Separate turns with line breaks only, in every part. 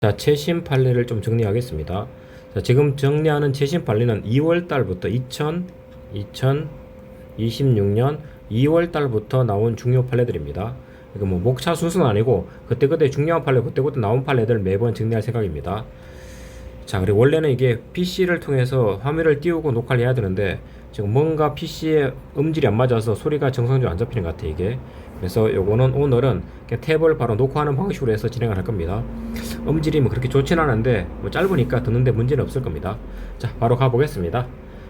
자, 최신 판례를 좀 정리하겠습니다. 자, 지금 정리하는 최신 판례는 2월 달부터 2026년 2월 달부터 나온 중요 판례들입니다. 이거 뭐 목차 순서는 아니고 그때그때 중요한 판례, 그때그때 나온 판례들 매번 정리할 생각입니다. 자, 그리고 원래는 이게 PC를 통해서 화면을 띄우고 녹화를 해야 되는데 지금 뭔가 PC에 음질이 안 맞아서 소리가 정상적으로 안 잡히는 것 같아 이게. 그래서 요거는 오늘은 그냥 탭을 바로 녹화하는 방식으로 해서 진행을 할 겁니다. 음질이 뭐 그렇게 좋진 않은데 뭐 짧으니까 듣는데 문제는 없을 겁니다. 자, 바로 가보겠습니다.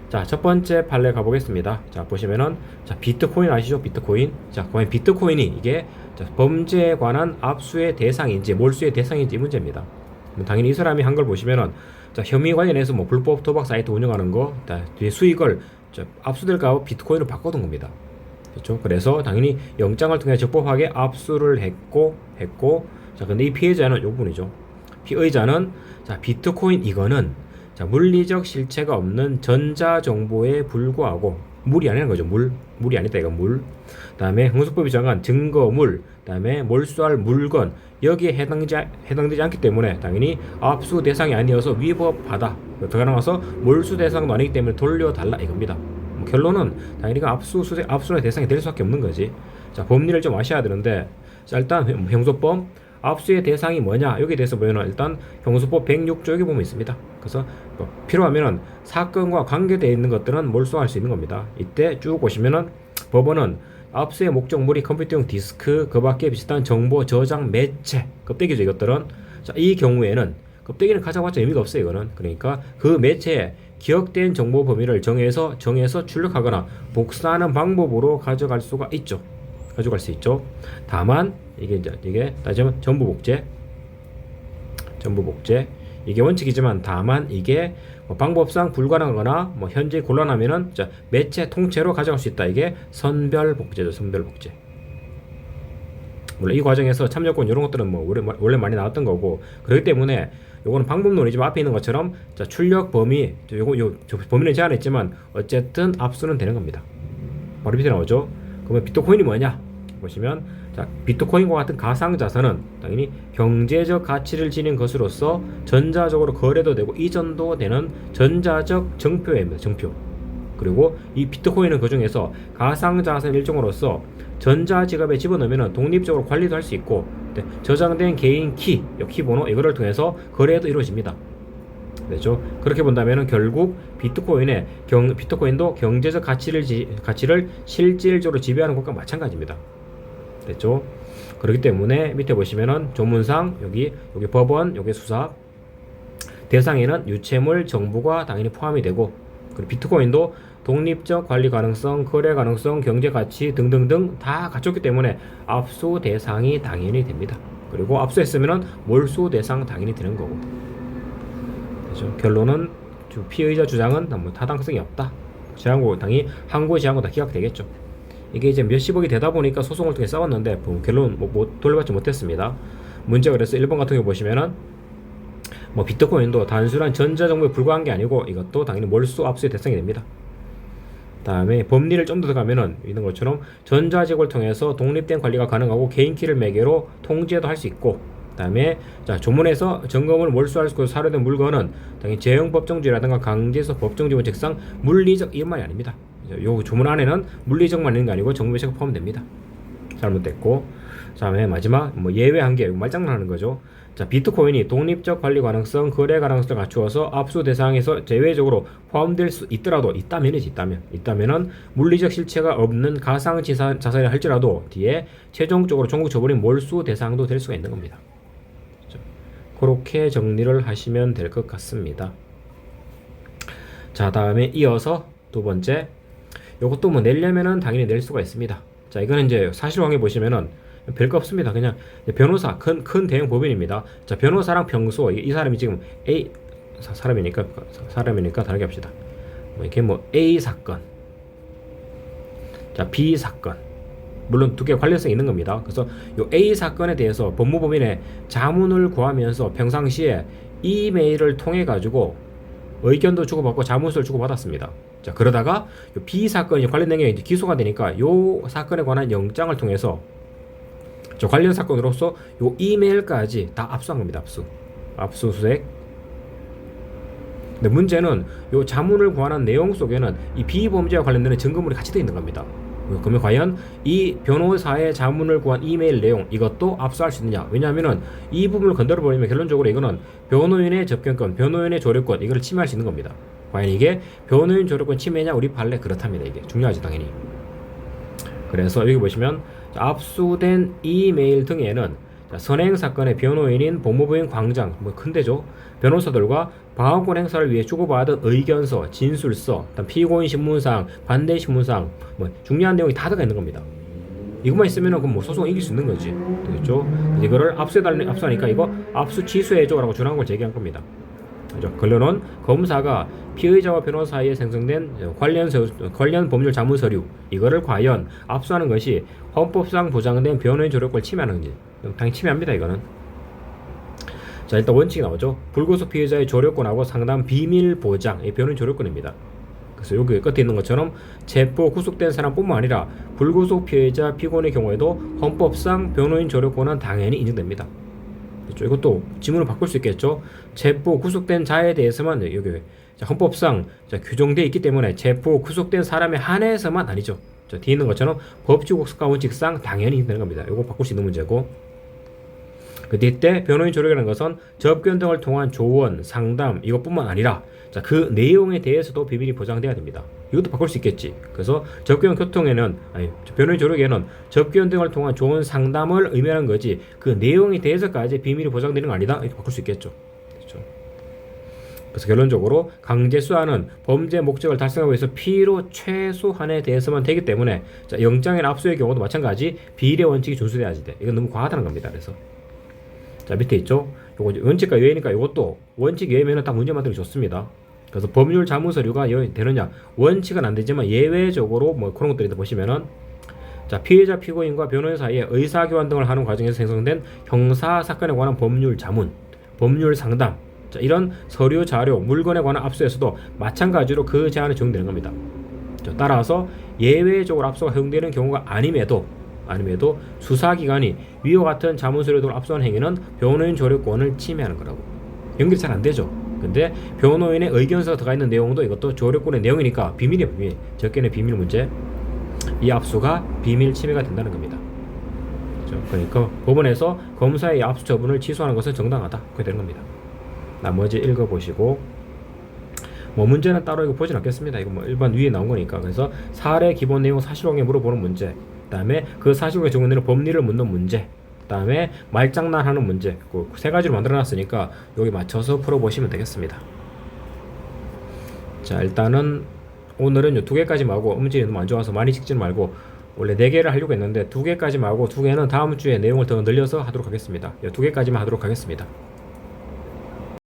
자, 첫 번째 판례 가보겠습니다. 자, 보시면은 자, 비트코인 아시죠? 비트코인. 자, 과연 비트코인이 이게 자, 범죄에 관한 압수의 대상인지 몰수의 대상인지 이 문제입니다. 당연히 이 사람이 한 걸 보시면은 자, 혐의 관련해서 뭐 불법 도박 사이트 운영하는 거, 자, 뒤에 수익을 압수될까 봐 비트코인으로 바꿔둔 겁니다. 그렇죠? 그래서 당연히 영장을 통해 적법하게 압수를 했고, 자, 근데 이 피해자는 요 분이죠. 피의자는 자, 비트코인 이거는 자, 물리적 실체가 없는 전자 정보에 불과하고 물이 아니라는 거죠. 물이 아니다 이거 물. 그다음에 형사법이 정한 증거물, 그다음에 몰수할 물건 여기에 해당되지 않기 때문에 당연히 압수 대상이 아니어서 위법하다. 더 나아가서 몰수 대상도 아니기 때문에 돌려달라 이겁니다. 결론은 당연히 압수의 대상이 될 수밖에 없는 거지. 자, 법리를 좀 아셔야 되는데, 자, 일단 형소법 압수의 대상이 뭐냐 여기에 대해서 보면 일단 형소법 106조 여기 보면 있습니다. 그래서 뭐 필요하면은 사건과 관계되어 있는 것들은 몰수할 수 있는 겁니다. 이때 쭉 보시면은 법원은 압수의 목적물이 컴퓨터용 디스크 그밖에 비슷한 정보 저장 매체 껍데기죠 이것들은. 자, 이 경우에는 껍데기는 가져봤자 의미가 없어요 이거는. 그러니까 그 매체에 기억된 정보 범위를 정해서 출력하거나 복사하는 방법으로 가져갈 수가 있죠. 가져갈 수 있죠. 다만 이게 따지면 전부 복제 이게 원칙이지만 다만 이게 뭐 방법상 불가능하거나 뭐 현재 곤란하면은 자, 매체 통째로 가져갈 수 있다. 이게 선별 복제죠. 선별 복제. 물론 이 과정에서 참여권 이런 것들은 뭐 원래 많이 나왔던 거고 그렇기 때문에 요거는 방법론이지만 앞에 있는 것처럼 자, 출력 범위 범위는 제한했지만 어쨌든 압수는 되는 겁니다. 바로 밑에 나오죠. 그러면 비트코인이 뭐냐 보시면 자, 비트코인과 같은 가상자산은 당연히 경제적 가치를 지닌 것으로서 전자적으로 거래도 되고 이전도 되는 전자적 정표입니다. 정표. 그리고 이 비트코인은 그 중에서 가상자산 일종으로서 전자지갑에 집어넣으면 독립적으로 관리도 할 수 있고 저장된 개인 키번호 이거를 통해서 거래도 이루어집니다. 그렇죠? 그렇게 본다면 결국 비트코인도 경제적 가치를 실질적으로 지배하는 것과 마찬가지입니다. 됐죠? 그렇기 때문에 밑에 보시면은 조문상 여기 법원 여기 수사 대상에는 유체물 정보가 당연히 포함이 되고 그리고 비트코인도 독립적 관리 가능성, 거래 가능성, 경제 가치 등등등 다 갖췄기 때문에 압수 대상이 당연히 됩니다. 그리고 압수했으면은 몰수 대상 당연히 되는 거고. 그렇죠? 결론은 피의자 주장은 뭐 타당성이 없다. 당연히 항고 제한고 다 기각되겠죠. 이게 이제 몇십억이 되다 보니까 소송을 통해 싸웠는데 결론 돌려받지 못했습니다. 문제가 그래서 1번 같은 경우 보시면은 뭐 비트코인도 단순한 전자정보에 불과한 게 아니고 이것도 당연히 몰수 압수의 대상이 됩니다. 다음에 법리를 좀 더 들어가면은 있는 것처럼 전자지갑을 통해서 독립된 관리가 가능하고 개인 키를 매개로 통제도 할 수 있고 다음에 자, 조문에서 점검을 몰수할 수 있고 사료된 물건은 당연히 재형 법정주의라든가 강제성 법정주의 원칙상 물리적 이런 말이 아닙니다. 요 조문 안에는 물리적만 있는 게 아니고 정보매체가 포함됩니다. 잘못됐고 다음에 마지막 뭐 예외한 게 말장난하는 거죠. 자, 비트코인이 독립적 관리 가능성, 거래 가능성을 갖추어서 압수 대상에서 제외적으로 포함될 수 있다면은 물리적 실체가 없는 가상 자산이 할지라도 뒤에 최종적으로 종국 처벌인 몰수 대상도 될 수가 있는 겁니다. 그렇죠? 그렇게 정리를 하시면 될 것 같습니다. 자, 다음에 이어서 두 번째 요것도 뭐 내려면은 당연히 낼 수가 있습니다. 자, 이거는 이제 사실관계 보시면은 별거 없습니다. 그냥 변호사 큰 대형 법인입니다. 자, 변호사랑 평소 이 사람이 지금 A 사람이니까 다르게 합시다. 이렇게 뭐 A 사건, 자 B 사건 물론 두 개 관련성이 있는 겁니다. 그래서 요 A 사건에 대해서 법무법인에 자문을 구하면서 평상시에 이메일을 통해 가지고 의견도 주고받고 자문서를 주고받았습니다. 자, 그러다가 요 B 사건이 관련된 게 이제 기소가 되니까 요 사건에 관한 영장을 통해서 저 관련 사건으로서 요 이메일까지 다 압수한 겁니다. 압수. 압수수색. 근데 문제는 요 자문을 구하는 내용 속에는 이 비범죄와 관련되는 증거물이 같이 되어 있는 겁니다. 그러면 과연 이 변호사의 자문을 구한 이메일 내용 이것도 압수할 수 있느냐? 왜냐하면은 이 부분을 건드려 버리면 결론적으로 이거는 변호인의 접견권, 변호인의 조력권 이걸 침해할 수 있는 겁니다. 과연 이게 변호인 조력권 침해냐 우리 판례 그렇답니다. 이게 중요하지 당연히. 그래서 여기 보시면 압수된 이메일 등에는 선행 사건의 변호인인 법무부인 광장 뭐 큰데죠. 변호사들과 방어권 행사를 위해 주고받은 의견서, 진술서, 피고인 신문상, 반대 신문상 뭐 중요한 내용이 다 들어가 있는 겁니다. 이것만 있으면은 그럼 뭐 소송 이길 수 있는 거지. 되겠죠? 이거를 압수하니까 이거 압수 취소해줘라고 주장한 걸 제기한 겁니다. 그죠? 결론은 검사가 피의자와 변호사 사이에 생성된 관련 법률 자문 서류 이거를 과연 압수하는 것이 헌법상 보장된 변호인 조력권을 침해하는 건지 당연히 침해합니다. 이거는. 자, 일단 원칙이 나오죠. 불구속 피의자의 조력권하고 상담 비밀 보장, 이 변호인 조력권입니다. 그래서 여기 끝에 있는 것처럼 체포 구속된 사람뿐만 아니라 불구속 피의자 피고인의 경우에도 헌법상 변호인 조력권은 당연히 인정됩니다. 그렇죠? 이것도 지문을 바꿀 수 있겠죠. 체포 구속된 자에 대해서만 여기 헌법상 규정되어 있기 때문에 체포 구속된 사람에 한해서만 아니죠. 뒤에 있는 것처럼 법치국가 원칙상 당연히 되는 겁니다. 이거 바꿀 수 있는 문제고. 그 뒤에 변호인 조력이라는 것은 접견 등을 통한 조언, 상담 이것뿐만 아니라 그 내용에 대해서도 비밀이 보장돼야 됩니다. 이것도 바꿀 수 있겠지. 그래서 접견 교통에는 변호인 조력에는 접견 등을 통한 조언, 상담을 의미하는 거지 그 내용에 대해서까지 비밀이 보장되는 건 아니다. 이렇게 바꿀 수 있겠죠. 그렇죠. 그래서 결론적으로 강제 수사는 범죄 목적을 달성하기 위해서 필요 최소한에 대해서만 되기 때문에 영장이나 압수의 경우도 마찬가지 비례 원칙이 준수돼야지 돼. 이건 너무 과하다는 겁니다. 그래서 자 밑에 있죠. 요거 원칙과 예외니까 이것도 원칙 예외면은 딱 문제 만들기 좋습니다. 그래서 법률 자문 서류가 되느냐 원칙은 안 되지만 예외적으로 뭐 그런 것들이 보시면은 자 피해자 피고인과 변호인 사이에 의사교환 등을 하는 과정에서 생성된 형사 사건에 관한 법률 자문, 법률 상담 자 이런 서류 자료 물건에 관한 압수에서도 마찬가지로 그 제한이 적용되는 겁니다. 자, 따라서 예외적으로 압수가 허용되는 경우가 아님에도 수사기관이 위와 같은 자문서류 등을 압수하는 행위는 변호인 조력권을 침해하는 거라고. 연결이 잘 안 되죠. 근데 변호인의 의견서가 들어가 있는 내용도 이것도 조력권의 내용이니까 비밀이에요. 비밀. 접견의 비밀 문제. 이 압수가 비밀 침해가 된다는 겁니다. 그렇죠? 그러니까 법원에서 검사의 압수 처분을 취소하는 것은 정당하다. 그렇게 되는 겁니다. 나머지 읽어보시고 뭐 문제는 따로 이거 보진 않겠습니다. 이거 뭐 일반 위에 나온 거니까. 그래서 사례 기본 내용 사실관계 물어보는 문제. 그다음에 그 사실관계 적용되는 법리를 묻는 문제. 그다음에 말장난하는 문제. 그 세 가지로 만들어놨으니까 여기 맞춰서 풀어보시면 되겠습니다. 자 일단은 오늘은 요 2개까지만 하고 음질이 너무 안 좋아서 많이 찍지 말고 원래 4개를 하려고 했는데 2개까지만 하고 2개는 다음 주에 내용을 더 늘려서 하도록 하겠습니다. 2개까지만 하도록 하겠습니다.